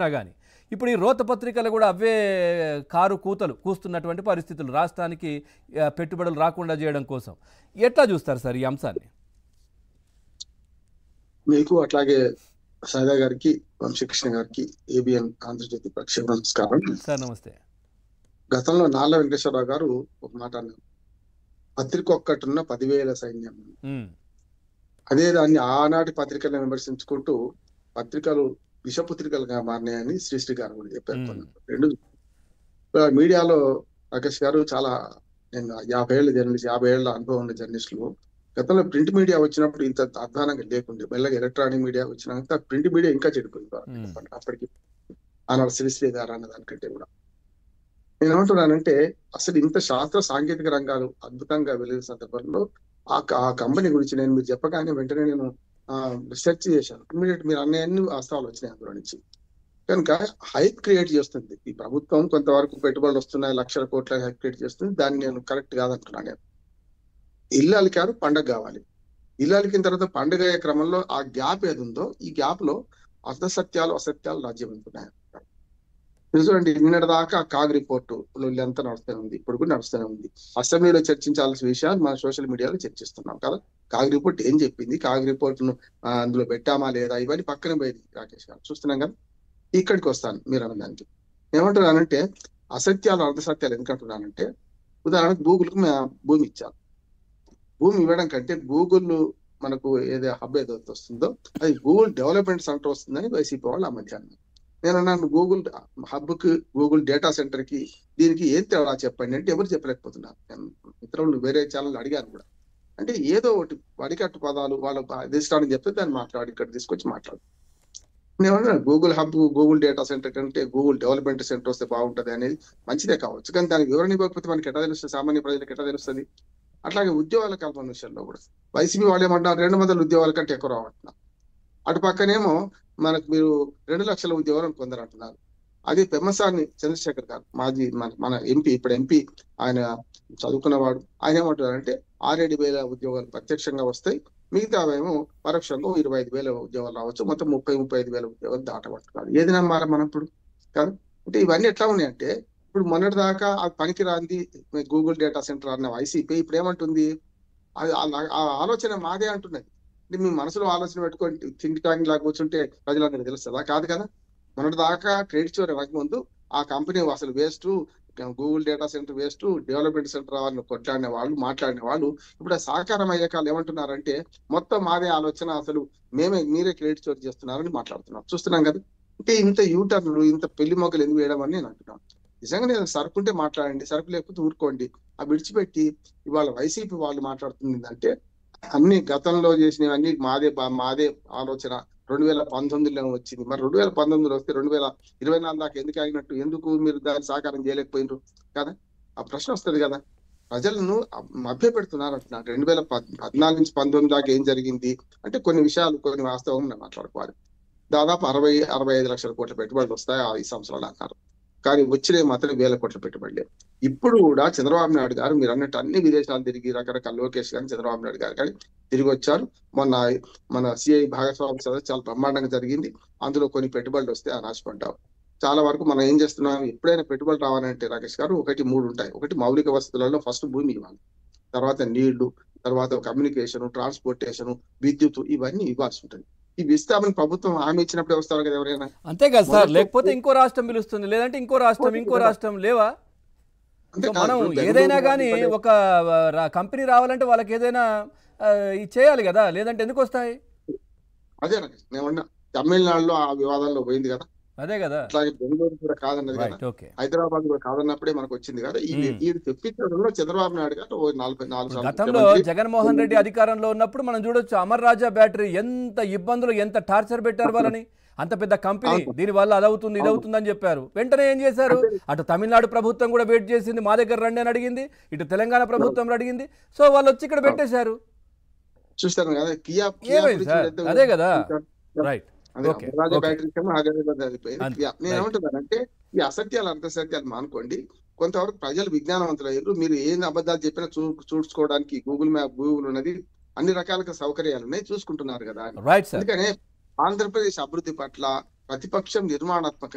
గాని ఇప్పుడు ఈ రోత పత్రికలు కూడా అవే కారు కూతలు కూస్తున్నటువంటి పరిస్థితులు రాష్ట్రానికి పెట్టుబడులు రాకుండా చేయడం కోసం ఎట్లా చూస్తారు సార్ ఈ అంశాన్ని? మీకు అట్లాగే సదా గారికి వంశకృష్ణ గారికి ఏబిఎన్ ఆంధ్రజ్యోతి ప్రక్షేపణ నమస్కారం సార్. నమస్తే. గతంలో నాళ్ళ వెంకటేశ్వరరావు గారు ఒక మాట అన్నారు, పత్రిక ఒక్కటున్న 10,000 సైన్యం. అదే దాన్ని ఆనాటి పత్రికలను విమర్శించుకుంటూ పత్రికలు విషపత్రికలుగా మారినాయని శ్రీశ్రీ గారు కూడా చెప్పారు. రెండు మీడియాలో రాకేష్ గారు చాలా, నేను 50 ఏళ్ళ జర్నలిస్ట్, 50 ఏళ్ల అనుభవం ఉన్న జర్నలిస్టులు. గతంలో ప్రింట్ మీడియా వచ్చినప్పుడు ఇంత అధ్వానంగా లేకుండే, మెల్లగా ఎలక్ట్రానిక్ మీడియా వచ్చినాక ప్రింట్ మీడియా ఇంకా చెడిపోయింది. అప్పటికి ఆనాడు శ్రీశ్రీ గారు అన్న దానికంటే కూడా నేను ఏమంటున్నానంటే, అసలు ఇంత శాస్త్ర సాంకేతిక రంగాలు అద్భుతంగా వెళ్ళిన సందర్భంలో ఆ కంపెనీ గురించి నేను మీరు చెప్పగానే వెంటనే నేను రీసెర్చ్ చేశాను. ఇమీడియట్ మీరు అన్ని వాస్తవాలు వచ్చినాయి అందులో నుంచి. కనుక హైప్ క్రియేట్ చేస్తుంది ఈ ప్రభుత్వం, కొంతవరకు పెట్టుబడులు వస్తున్నాయి, లక్షల కోట్ల హైప్ క్రియేట్ చేస్తుంది. దాన్ని నేను కరెక్ట్ కాదంటున్నాను. నేను ఇల్లు అలికారు, పండగ కావాలి. ఇల్లు అలికిన తర్వాత పండుగ అయ్యే క్రమంలో ఆ గ్యాప్ ఏది ఉందో, ఈ గ్యాప్ లో అర్ధసత్యాలు అసత్యాలు రాజ్యమవుతున్నాయి. చూడండి, నిన్నటి దాకా కాగ్ రిపోర్టు ఎంత నడుస్తూనే ఉంది, ఇప్పుడు కూడా నడుస్తూనే ఉంది. అసెంబ్లీలో చర్చించాల్సిన విషయాలు మన సోషల్ మీడియాలో చర్చిస్తున్నాం కదా. కాగ్ రిపోర్ట్ ఏం చెప్పింది, కాగ్ రిపోర్ట్ ను అందులో పెట్టామా లేదా, ఇవన్నీ పక్కన పోయింది రాకేష్ గారు, చూస్తున్నాం కదా. ఇక్కడికి వస్తాను మీరు అన్నదానికి. ఏమంటున్నానంటే, అసత్యాలు అర్ధసత్యాలు ఎందుకంటున్నానంటే, ఉదాహరణకు గూగుల్కి భూమి ఇచ్చాను. భూమి ఇవ్వడం కంటే గూగుల్ మనకు ఏదో హబ్ ఏదో వస్తుందో అది గూగుల్ డెవలప్మెంట్ సెంటర్ వస్తుందని వైసీపీ వాళ్ళు ఆ మధ్యాహ్నం నేను అన్నాను, గూగుల్ హబ్ కి గూగుల్ డేటా సెంటర్ కి దీనికి ఏం తేడా చెప్పండి అంటే ఎవరు చెప్పలేకపోతున్నారు. నేను ఇతరులు వేరే ఛానల్ అడిగాను కూడా. అంటే ఏదో ఒకటి వడికట్టు పదాలు వాళ్ళ అధిష్టానం చెప్తే దాన్ని మాట్లాడి ఇక్కడ తీసుకొచ్చి మాట్లాడు. నేను అన్నాను, Google hub Google data centre కంటే గూగుల్ డెవలప్మెంట్ సెంటర్ వస్తే బాగుంటది అనేది మంచిదే కావచ్చు, కానీ దానికి వివరణ ఇవ్వకపోతే మనకి ఎట్లా తెలుస్తుంది, సామాన్య ప్రజలకు ఎట్లా తెలుస్తుంది? అట్లాగే ఉద్యోగాల కల్పన విషయంలో కూడా వైసీపీ వాళ్ళు ఏమంటున్నారు, 200 ఉద్యోగాల కంటే ఎక్కువ రావంటున్నారు. అటు పక్కనేమో మనకు మీరు 2 లక్షల ఉద్యోగాలు కొందరు అంటున్నారు. అది పెమ్మసాని చంద్రశేఖర్ గారు, మాజీ మన ఎంపీ, ఇప్పుడు ఎంపీ, ఆయన చదువుకున్నవాడు. ఆయన ఏమంటున్నారంటే 6,000 ఉద్యోగాలు ప్రత్యక్షంగా వస్తాయి, మిగతావేమో పరోక్షంగా 25,000 ఉద్యోగాలు రావచ్చు, మొత్తం 35,000 ఉద్యోగాలు దాటబడుతున్నారు. ఏది నమ్మాలి మనం ఇప్పుడు కాదు? అంటే ఇవన్నీ ఎట్లా ఉన్నాయంటే, ఇప్పుడు మొన్నటి దాకా ఆ పనికి రాంది గూగుల్ డేటా సెంటర్ అన్న వైసీపీ ఇప్పుడు ఏమంటుంది, అది ఆ ఆలోచన మాదే అంటున్నది. అంటే మీ మనసులో ఆలోచన పెట్టుకొని థింక్ ట్యాంక్ లాగా కూర్చుంటే ప్రజలందరికీ తెలుస్తుందా? కాదు కదా. మొన్నటి దాకా క్రెడిట్ స్టోర్ ముందు ఆ కంపెనీ అసలు waste, Google data centre waste, development centre వాళ్ళని కొట్లాడిన వాళ్ళు, మాట్లాడిన వాళ్ళు ఇప్పుడు సహకారం అయ్యాక ఏమంటున్నారంటే మొత్తం మాదే ఆలోచన, అసలు మీరే క్రెడిట్ స్టోర్ చేస్తున్నారని మాట్లాడుతున్నారు. చూస్తున్నాం కదా. అంటే ఇంత యూటర్న్లు, ఇంత పెళ్లి మొగ్గలు ఎందుకు వేయడం అని నేను అంటున్నాను. నిజంగా నేను సరుకుంటే మాట్లాడండి, సరుకు లేకపోతే ఊరుకోండి. ఆ విడిచిపెట్టి ఇవాళ వైసీపీ వాళ్ళు మాట్లాడుతుంది అంటే అన్ని గతంలో చేసినవన్నీ మాదే ఆలోచన 2019లో వచ్చింది. మరి 2019లో వస్తే 2024 దాకా ఎందుకు ఆగినట్టు, ఎందుకు మీరు దాన్ని సాకారం చేయలేకపోయినారు కదా? ఆ ప్రశ్న వస్తుంది కదా. ప్రజలను మభ్య పెడుతున్నారు అంటున్నారు. 2014 నుంచి 19 దాకా ఏం జరిగింది అంటే కొన్ని విషయాలు, కొన్ని వాస్తవం మాట్లాడుకోవాలి. దాదాపు 65 లక్షల కోట్ల పెట్టుబడులు వస్తాయి 5 సంవత్సరాలు అన్నారు, కానీ వచ్చినే మాత్రం 1,000 కోట్ల పెట్టుబడులే. ఇప్పుడు కూడా చంద్రబాబు నాయుడు గారు మీరు అన్నట్టు అన్ని విదేశాలు తిరిగి, రకరకాల లోకేష్ కానీ చంద్రబాబు నాయుడు గారు కానీ తిరిగి వచ్చారు. మన సిఐ భాగస్వామి సదస్సు చాలా బ్రహ్మాండంగా జరిగింది. అందులో కొన్ని పెట్టుబడులు వస్తే ఆశపడ్డాం. చాలా వరకు మనం ఏం చేస్తున్నాం, ఎప్పుడైనా పెట్టుబడులు రావాలంటే రాకేష్ గారు 3 ఉంటాయి. ఒకటి మౌలిక వసతులలో ఫస్ట్ భూమి ఇవ్వాలి, తర్వాత నీళ్లు, తర్వాత కమ్యూనికేషన్, ట్రాన్స్పోర్టేషన్, విద్యుత్, ఇవన్నీ ఇవ్వాల్సి ఉంటుంది. ఇవి ఇస్తామని ప్రభుత్వం హామీ ఇచ్చినప్పుడే వస్తారు కదా ఎవరైనా. అంతే కదా సార్, లేకపోతే ఇంకో రాష్ట్రం పిలుస్తుంది, లేదంటే ఇంకో రాష్ట్రం లేవా? మనం ఏదైనా కానీ ఒక కంపెనీ రావాలంటే వాళ్ళకి ఏదైనా చేయాలి కదా, లేదంటే ఎందుకు వస్తాయి? అదే నేను తమిళనాడులో ఆ వివాదాల్లో పోయింది కదా, అదే కదా. అట్లాగే బెంగళూరు కూడా కాదన్నది కదా, హైదరాబాద్ కూడా కాదన్నప్పుడే మనకు వచ్చింది కదా. ఈ తెప్పించడంలో చంద్రబాబు నాయుడు గారు 44 గతంలో జగన్మోహన్ రెడ్డి అధికారంలో ఉన్నప్పుడు మనం చూడొచ్చు, అమర్ రాజా బ్యాటరీ ఎంత ఇబ్బందులు, ఎంత టార్చర్ పెట్టారు వాళ్ళని. అంత పెద్ద కంపెనీ, దీని వల్ల అదవుతుంది ఇదవుతుంది అని చెప్పారు. వెంటనే ఏం చేశారు, అటు తమిళనాడు ప్రభుత్వం కూడా వెయిట్ చేసింది, మా దగ్గర రండి అని అడిగింది, ఇటు తెలంగాణ ప్రభుత్వం అడిగింది. సో వాళ్ళు వచ్చి ఇక్కడ పెట్టేశారు. చూస్తాను కదా, అదే కదా. రైట్. నేనేమంటున్నానంటే ఈ అసత్యాలు అర్ధసత్యాలు మానుకోండి. కొంతవరకు ప్రజలు విజ్ఞానవంతులు అయ్యారు. మీరు ఏం అబద్ధాలు చెప్పినా చూసుకోవడానికి గూగుల్ ఉన్నది, అన్ని రకాల సౌకర్యాలు ఉన్నాయి, చూసుకుంటున్నారు కదా. అందుకనే ఆంధ్రప్రదేశ్ అభివృద్ధి పట్ల ప్రతిపక్షం నిర్మాణాత్మక